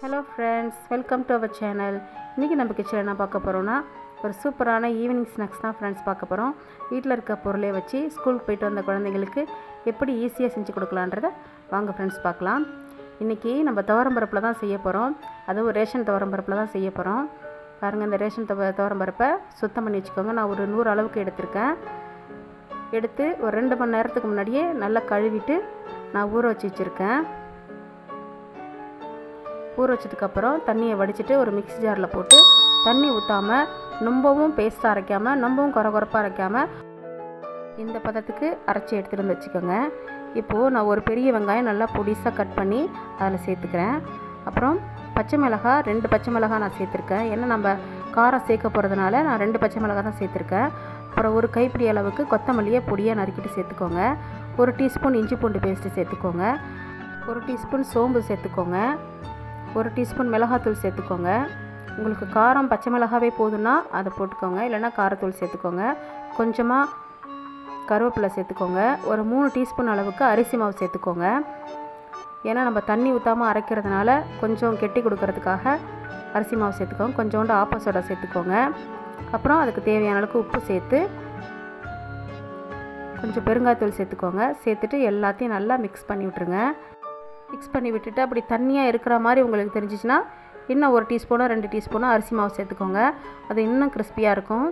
Hello friends, welcome to our channel. இன்றைக்கி நம்ம கிச்சனில் என்ன பார்க்க போகிறோன்னா, ஒரு சூப்பரான ஈவினிங் ஸ்நாக்ஸ் தான் ஃப்ரெண்ட்ஸ் பார்க்க போகிறோம். வீட்டில் இருக்க பொருளை வச்சு ஸ்கூலுக்கு போய்ட்டு வந்த குழந்தைங்களுக்கு எப்படி ஈஸியாக செஞ்சு கொடுக்கலான்றதை வாங்க ஃப்ரெண்ட்ஸ் பார்க்கலாம். இன்றைக்கி நம்ம துவரம்பருப்பில் தான் செய்ய போகிறோம். அதுவும் ரேஷன் துவரம்பருப்பில் தான் செய்ய போகிறோம். பாருங்கள், இந்த ரேஷன் துவரம்பருப்பை சுத்தம் பண்ணி வச்சுக்கோங்க. நான் ஒரு 100 அளவுக்கு எடுத்திருக்கேன். எடுத்து ஒரு 2 மணி நேரத்துக்கு முன்னாடியே நல்லா கழுவிட்டு நான் ஊற வச்சு வச்சுருக்கேன். ஊற வச்சதுக்கப்புறம் தண்ணியை வடிச்சிட்டு ஒரு மிக்ஸி ஜாரில் போட்டு தண்ணி ஊற்றாமல் ரொம்பவும் பேஸ்ட்டாக அரைக்காமல் ரொம்பவும் குறப்பாக அரைக்காமல் இந்த பதத்துக்கு அரைச்சி எடுத்துகிட்டு வந்து வச்சுக்கோங்க. இப்போது நான் ஒரு பெரிய வெங்காயம் நல்லா பொடிசாக கட் பண்ணி அதில் சேர்த்துக்கிறேன். அப்புறம் பச்சை மிளகாய் 2 பச்சை மிளகாய் நான் சேர்த்துருக்கேன். ஏன்னா நம்ம காரம் சேர்க்க போகிறதுனால நான் 2 பச்சை மிளகாய் தான் சேர்த்துருக்கேன். அப்புறம் ஒரு கைப்பிடி அளவுக்கு கொத்தமல்லியை பொடியாக நறுக்கிட்டு சேர்த்துக்கோங்க. 1 டீஸ்பூன் இஞ்சி பூண்டு பேஸ்ட்டு சேர்த்துக்கோங்க. 1 டீஸ்பூன் சோம்பு சேர்த்துக்கோங்க. 1 டீஸ்பூன் மிளகாத்தூள் சேர்த்துக்கோங்க. உங்களுக்கு காரம் பச்சை மிளகாவே போதுன்னா அதை போட்டுக்கோங்க, இல்லைன்னா காரத்தூள் சேர்த்துக்கோங்க. கொஞ்சமாக கருவேப்பிலை சேர்த்துக்கோங்க. ஒரு 3 டீஸ்பூன் அளவுக்கு அரிசி மாவு சேர்த்துக்கோங்க. ஏன்னா நம்ம தண்ணி ஊற்றாமல் அரைக்கிறதுனால கொஞ்சம் கெட்டி கொடுக்கறதுக்காக அரிசி மாவு சேர்த்துக்கோங்க. கொஞ்சோண்டு ஆப்ப சோடா சேர்த்துக்கோங்க. அப்புறம் அதுக்கு தேவையான அளவுக்கு உப்பு சேர்த்து கொஞ்சம் பெருங்காயத்தூள் சேர்த்துக்கோங்க. சேர்த்துட்டு எல்லாத்தையும் நல்லா மிக்ஸ் பண்ணி விட்டுருங்க. மிக்ஸ் பண்ணி விட்டுட்டு அப்படி தண்ணியாக இருக்கிற மாதிரி உங்களுக்கு தெரிஞ்சிச்சுன்னா இன்னும் 1 டீஸ்பூனோ 2 டீஸ்பூனோ அரிசி மாவு சேர்த்துக்கோங்க. அது இன்னும் கிறிஸ்பியாக இருக்கும்,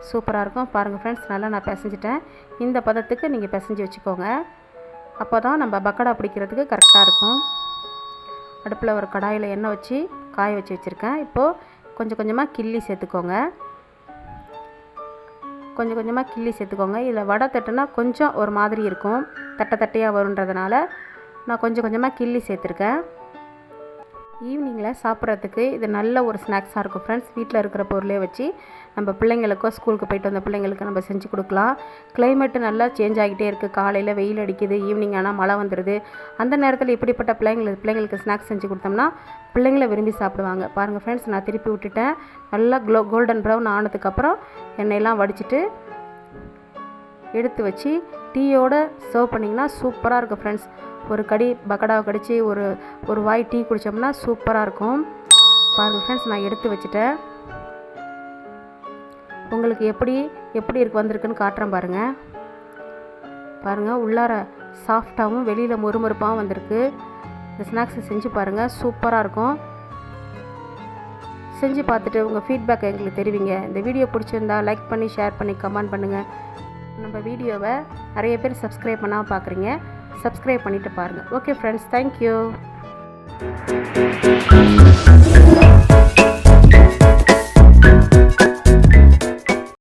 சூப்பராக இருக்கும். பாருங்கள் ஃப்ரெண்ட்ஸ், நல்லா நான் பிசைஞ்சிட்டேன். இந்த பதத்துக்கு நீங்கள் பிசைஞ்சு வச்சுக்கோங்க. அப்போ தான் நம்ம பக்கோடா பிடிக்கிறதுக்கு கரெக்டாக இருக்கும். அடுப்பில் ஒரு கடாயில் எண்ணெய் வச்சு காய வச்சு வச்சுருக்கேன். இப்போது கொஞ்சம் கொஞ்சமாக கிள்ளி சேர்த்துக்கோங்க. கொஞ்சம் கொஞ்சமாக கிள்ளி சேர்த்துக்கோங்க. இதில் வடை தட்டுனா கொஞ்சம் ஒரு மாதிரி இருக்கும், தட்டையாக வருன்றதுனால நான் கொஞ்சம் கொஞ்சமாக கிள்ளி சேர்த்துருக்கேன். ஈவினிங்கில் சாப்பிட்றதுக்கு இது நல்ல ஒரு ஸ்நாக்ஸாக இருக்கும் ஃப்ரெண்ட்ஸ். வீட்டில் இருக்கிற பொருளே வச்சு நம்ம பிள்ளைங்களுக்கோ ஸ்கூலுக்கு போய்ட்டு வந்த பிள்ளைங்களுக்கு நம்ம செஞ்சு கொடுக்கலாம். கிளைமேட்டு நல்லா சேஞ்ச் ஆகிட்டே இருக்குது. காலையில் வெயில் அடிக்குது, ஈவினிங் ஆனால் மழை வந்துடுது. அந்த நேரத்தில் இப்படிப்பட்ட பிள்ளைங்களுக்கு ஸ்நாக்ஸ் செஞ்சு கொடுத்தோம்னா பிள்ளைங்களை விரும்பி சாப்பிடுவாங்க. பாருங்கள் ஃப்ரெண்ட்ஸ், நான் திருப்பி விட்டுட்டேன். நல்லா கோல்டன் ப்ரௌன் ஆனதுக்கப்புறம் எண்ணெயெல்லாம் வடிச்சிட்டு எடுத்து வச்சு டீயோடு சர்வ் பண்ணிங்கன்னா சூப்பராக இருக்கும் ஃப்ரெண்ட்ஸ். ஒரு கடி பக்கோடாவை கடித்து ஒரு வாய் டீ குடித்தோம்னா சூப்பராக இருக்கும். பாருங்கள் ஃப்ரெண்ட்ஸ், நான் எடுத்து வச்சுட்டேன். உங்களுக்கு எப்படி இருக்கு வந்திருக்குன்னு காட்டுறேன் பாருங்கள். பாருங்கள், உள்ளார சாஃப்டாகவும் வெளியில் மொறுமொறுப்பாகவும் வந்திருக்கு. இந்த ஸ்நாக்ஸை செஞ்சு பாருங்கள், சூப்பராக இருக்கும். செஞ்சு பார்த்துட்டு உங்கள் ஃபீட்பேக் எங்களுக்கு தெரிவிங்க. இந்த வீடியோ பிடிச்சிருந்தா லைக் பண்ணி ஷேர் பண்ணி கமெண்ட் பண்ணுங்கள். நம்ம வீடியோவை நிறைய பேர் சப்ஸ்கிரைப் பண்ணாமல் பார்க்குறீங்க, சப்ஸ்கிரைப் பண்ணிவிட்டு பாருங்கள். Okay friends, thank you.